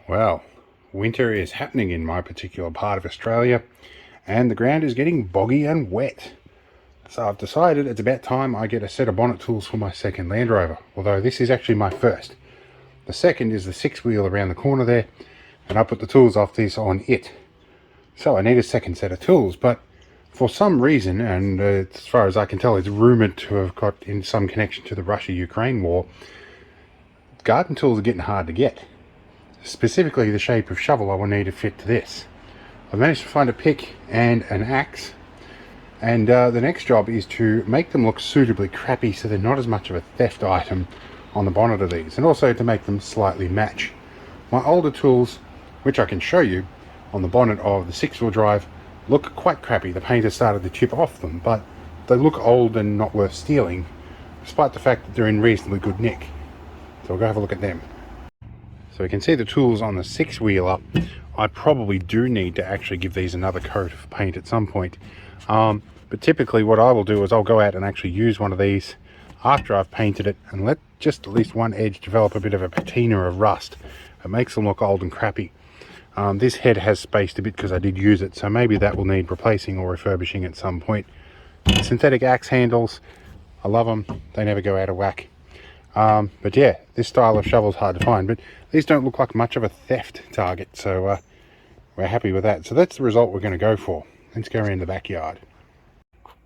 Well, winter is happening in my particular part of Australia, and the ground is getting boggy and wet. So I've decided it's about time I get a set of bonnet tools for my second Land Rover, although this is actually my first. The second is the six wheel around the corner there, and I put the tools off this on it. So I need a second set of tools, but for some reason, and as far as I can tell, it's rumoured to have got in some connection to the Russia-Ukraine war, garden tools are getting hard to get. Specifically the shape of shovel I will need to fit to this. I've managed to find a pick and an axe, and the next job is to make them look suitably crappy so they're not as much of a theft item on the bonnet of these, and also to make them slightly match. My older tools, which I can show you on the bonnet of the six-wheel drive, look quite crappy. The paint has started to chip off them, but they look old and not worth stealing, despite the fact that they're in reasonably good nick. So we'll go have a look at them. So we can see the tools on the six-wheeler. I probably do need to actually give these another coat of paint at some point. But typically what I will do is I'll go out and actually use one of these after I've painted it and let just at least one edge develop a bit of a patina of rust. It makes them look old and crappy. This head has spaced a bit because I did use it, so maybe that will need replacing or refurbishing at some point. Synthetic axe handles, I love them. They never go out of whack. But yeah, this style of shovel is hard to find, but these don't look like much of a theft target, so we're happy with that. So that's the result we're going to go for. Let's go around the backyard.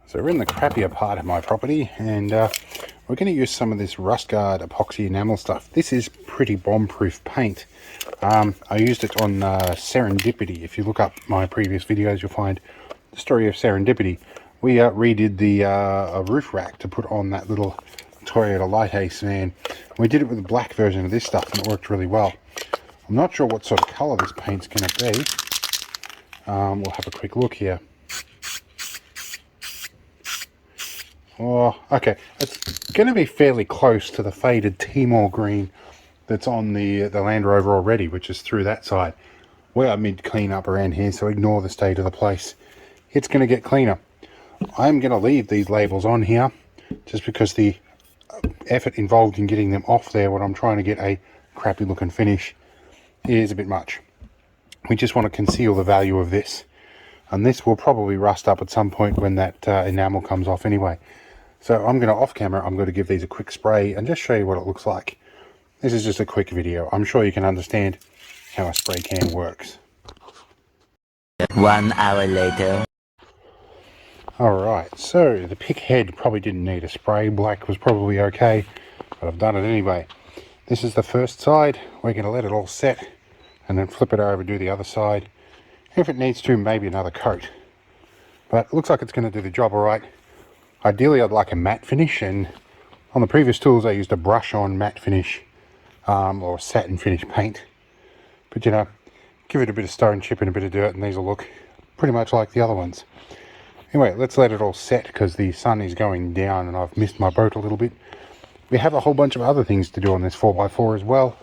So we're in the crappier part of my property, and we're going to use some of this rust guard epoxy enamel stuff. This is pretty bomb-proof paint. I used it on Serendipity. If you look up my previous videos, you'll find the story of Serendipity. We redid the roof rack to put on that little Toyota Light Ace van. We did it with a black version of this stuff, and it worked really well. I'm not sure what sort of colour this paint's going to be. We'll have a quick look here. Oh, okay, it's going to be fairly close to the faded Timor green that's on the Land Rover already, which is through that side. We are mid clean up around here, so ignore the state of the place. It's going to get cleaner. I'm going to leave these labels on here just because the effort involved in getting them off there when I'm trying to get a crappy looking finish is a bit much. We just want to conceal the value of this, and this will probably rust up at some point when that enamel comes off anyway. So I'm going to, off camera, I'm going to give these a quick spray and just show you what it looks like. This is just a quick video. I'm sure you can understand how a spray can works. 1 hour later. Alright, so the pick head probably didn't need a spray. Black was probably okay, but I've done it anyway. This is the first side. We're going to let it all set and then flip it over, do the other side. If it needs to, maybe another coat. But it looks like it's going to do the job alright. Ideally, I'd like a matte finish, and on the previous tools I used a brush-on matte finish or satin finish paint. But you know, give it a bit of stone chip and a bit of dirt and these will look pretty much like the other ones. Anyway, let's let it all set because the sun is going down and I've missed my boat a little bit. We have a whole bunch of other things to do on this 4x4 as well.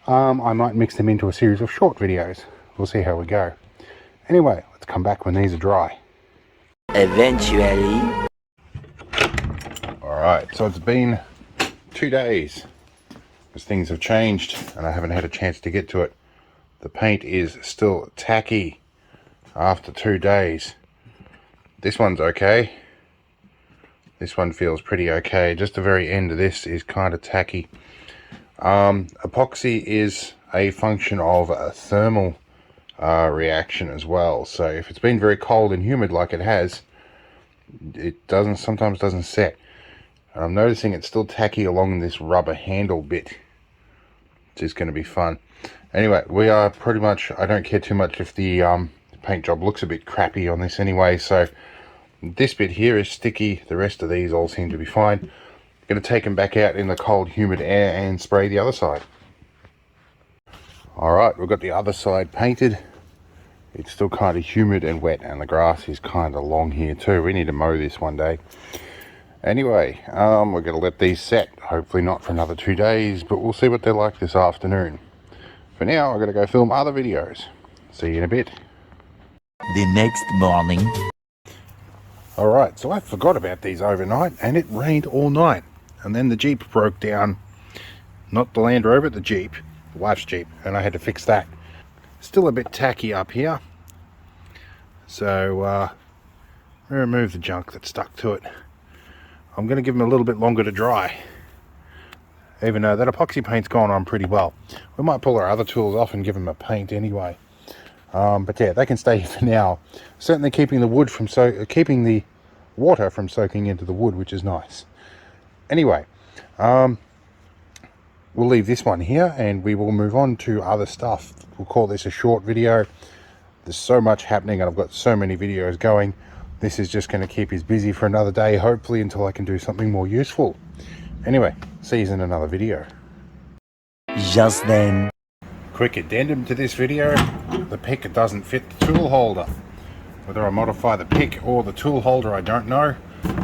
I might mix them into a series of short videos. We'll see how we go. Anyway, let's come back when these are dry. Eventually. Alright, so it's been 2 days as things have changed and I haven't had a chance to get to it. The paint is still tacky after 2 days. This one's okay. This one feels pretty okay. Just the very end of this is kind of tacky. Epoxy is a function of a thermal reaction as well. So if it's been very cold and humid like it has, it sometimes doesn't set. And I'm noticing it's still tacky along this rubber handle bit, which is going to be fun. Anyway, we are pretty much, I don't care too much if the paint job looks a bit crappy on this anyway, so this bit here is sticky. The rest of these all seem to be fine. I'm going to take them back out in the cold humid air and spray the other side. Alright, we've got the other side painted. It's still kind of humid and wet, and the grass is kind of long here too. We need to mow this one day. Anyway, we're going to let these set. Hopefully not for another 2 days, but we'll see what they're like this afternoon. For now, I'm going to go film other videos. See you in a bit. The next morning. Alright, so I forgot about these overnight, and it rained all night. And then the Jeep broke down. Not the Land Rover, the Jeep. The wife's Jeep. And I had to fix that. Still a bit tacky up here. So remove the junk that stuck to it. I'm going to give them a little bit longer to dry, even though that epoxy paint's gone on pretty well. We might pull our other tools off and give them a paint anyway. But yeah, they can stay for now. Certainly keeping the wood from keeping the water from soaking into the wood, which is nice. Anyway, we'll leave this one here and we will move on to other stuff. We'll call this a short video. There's so much happening and I've got so many videos going. This is just going to keep us busy for another day, hopefully, until I can do something more useful. Anyway, see you in another video. Just then. Quick addendum to this video, the pick doesn't fit the tool holder. Whether I modify the pick or the tool holder, I don't know.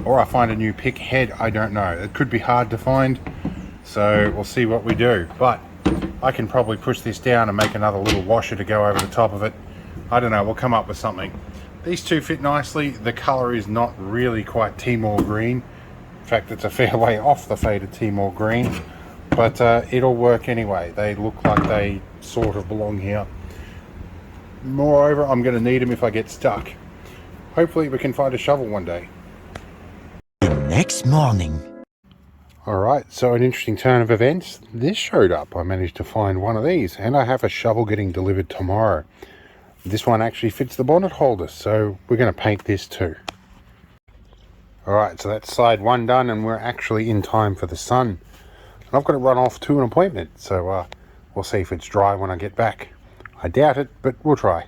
Or I find a new pick head, I don't know. It could be hard to find, so we'll see what we do. But I can probably push this down and make another little washer to go over the top of it. I don't know, we'll come up with something. These two fit nicely. The colour is not really quite Timor green. In fact, it's a fair way off the faded Timor green. But it'll work anyway. They look like they sort of belong here. Moreover, I'm going to need them if I get stuck. Hopefully we can find a shovel one day. The next morning. Alright, so an interesting turn of events. This showed up. I managed to find one of these, and I have a shovel getting delivered tomorrow. This one actually fits the bonnet holder, so we're going to paint this too. Alright, so that's side one done, and we're actually in time for the sun. And I've got to run off to an appointment, so we'll see if it's dry when I get back. I doubt it, but we'll try.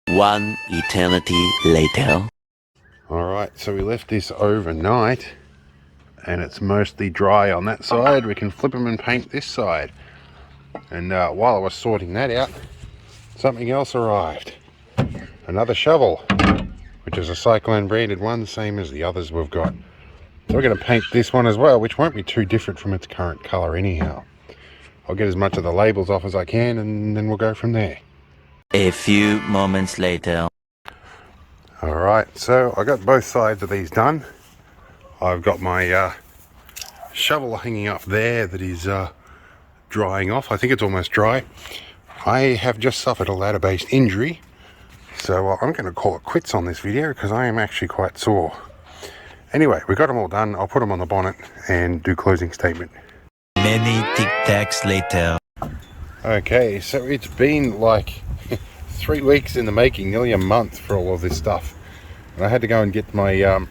One eternity later. Alright, so we left this overnight, and it's mostly dry on that side. We can flip them and paint this side. And while I was sorting that out, something else arrived. Another shovel, which is a Cyclone branded one, same as the others we've got. So we're going to paint this one as well, which won't be too different from its current colour anyhow. I'll get as much of the labels off as I can and then we'll go from there. A few moments later. Alright, so I got both sides of these done. I've got my shovel hanging up there that is drying off. I think it's almost dry. I have just suffered a ladder-based injury, so I'm going to call it quits on this video because I am actually quite sore. Anyway, we got them all done. I'll put them on the bonnet and do closing statement. Many tic-tacs later. Okay, so it's been like 3 weeks in the making, nearly a month for all of this stuff. And I had to go and get my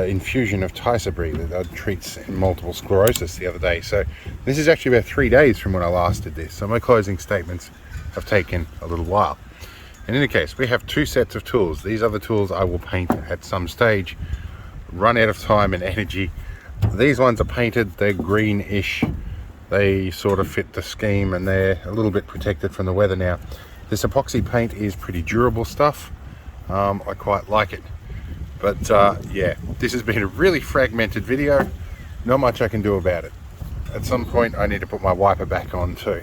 infusion of Tisabri that treats multiple sclerosis the other day. So this is actually about 3 days from when I last did this. So my closing statements have taken a little while. In any case, we have 2 sets of tools. These are the tools I will paint at some stage. Run out of time and energy. These ones are painted, they're greenish. They sort of fit the scheme and they're a little bit protected from the weather now. This epoxy paint is pretty durable stuff. I quite like it. But yeah, this has been a really fragmented video. Not much I can do about it. At some point I need to put my wiper back on too.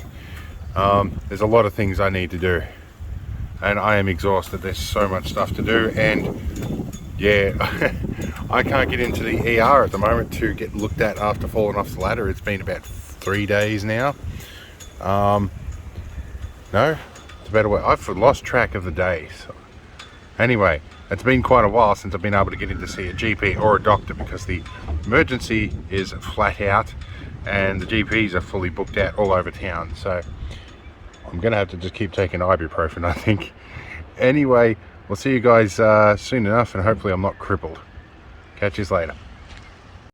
There's a lot of things I need to do. And I am exhausted. There's so much stuff to do. And yeah, I can't get into the ER at the moment to get looked at after falling off the ladder. It's been about 3 days now. No, it's about a week. I've lost track of the days. Anyway, it's been quite a while since I've been able to get in to see a GP or a doctor because the emergency is flat out and the GPs are fully booked out all over town. So I'm going to have to just keep taking ibuprofen, I think. Anyway, we'll see you guys soon enough and hopefully I'm not crippled. Catch you later.